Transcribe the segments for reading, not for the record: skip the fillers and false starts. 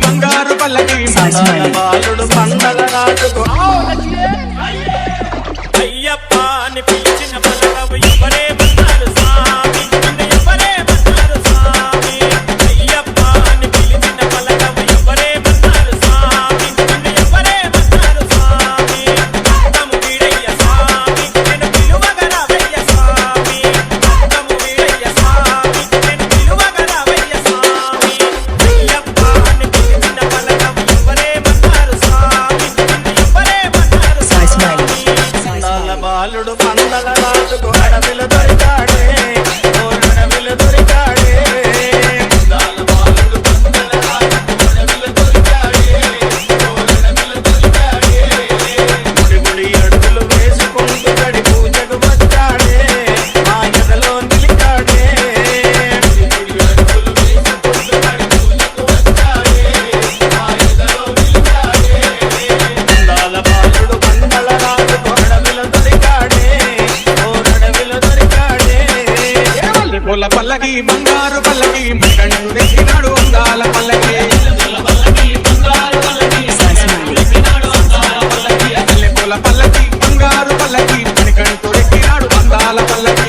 బంగారు పల్లకి బాలుడు పండగ రాజుకు అయ్యప్ప అని పిలిచిన పలకవు ఎవరే మన్నారు స్వామి, ఎవరే మన్నారు స్వామి. అయ్యప్ప అని పిలిచిన పలకవు ఎవరే మన్నారు స్వామి, ఎవరే మన్నారు స్వామి. అర్థము వీడయ్య స్వామి నేను పిలువగలవయ్య స్వామి, అర్థము వీడయ్య స్వామి నేను పిలువగలవయ్య స్వామి. అయ్యప్ప అని పిలిచిన పలకవు ఎవరే మన్నారు స్వామి, ఎవరే మన్నారు స్వామి. బాలుడు పండగ రాజుకు అడవిలో దొరికాడే, అడవిలో దొరికాడే. గుడి అడుగులు వేసుకుంటూ గడి పూజకు వచ్చాడే, ఆ ఎదలో నిలిచాడే. బాలుడు పండగ రాజుకు అడవిలో దొరికాడే, అడవిలో దొరికాడే. పూల పల్లకి బంగారు పల్లకి కండు తెచ్చినాడు అందాల పల్లకి, పూల పల్లకి బంగారు పల్లకి కంటూ ఎక్కినాడు అందాల పల్లకి.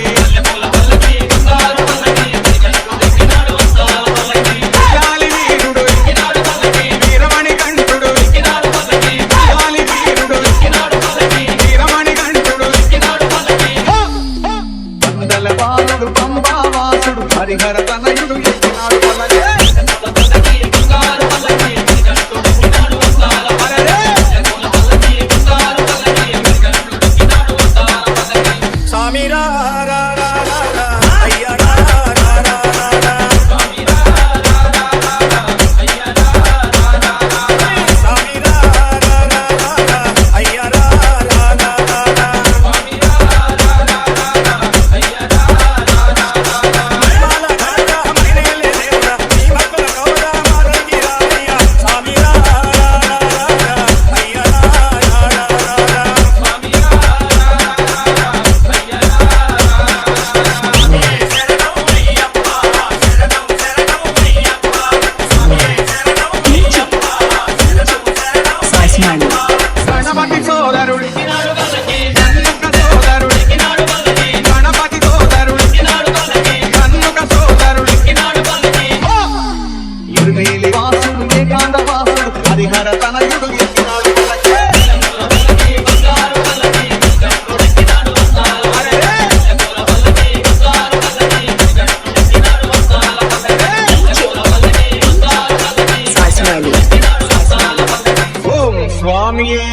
గాలి వీరుడు వీరమణి కంఠుడు, గాలి వీరుడు వీరమణి కంఠుడు. వందల బాలుడు పంబావాసుడు హరిహర తనయుడు ఎక్కినాడు పల్లకి. స్వామి రా రా రా రా రా, అయ్య రా రా రా రా రా. స్వామి రా రా రా రా రా, అయ్య రా రా రా రా రా. స్వామి రా రా రా రా రా, అయ్య రా రా రా రా రా. స్వామి రా రా రా రా రా, అయ్య రా రా రా రా రా. మహిమాల ఘనత మహిమేలే దేవుడా, నీ భక్తుల గౌరవ మారంగిరాయ్యా. స్వామి రా రా రా రా రా, అయ్య రా రా రా రా రా. స్వామి రా రా రా రా రా, అయ్య రా రా రా రా. గణపతి సోదరుడు కన్నుక సోదరుడు, గణపతి సోదరుడు కన్నుక సోదరుడు. ఇరుమేలి వాసుడు ఏకాంత వాసుడు హరిహర తనయుడు ఎక్కినాడు పల్లకి. ఓం స్వామియే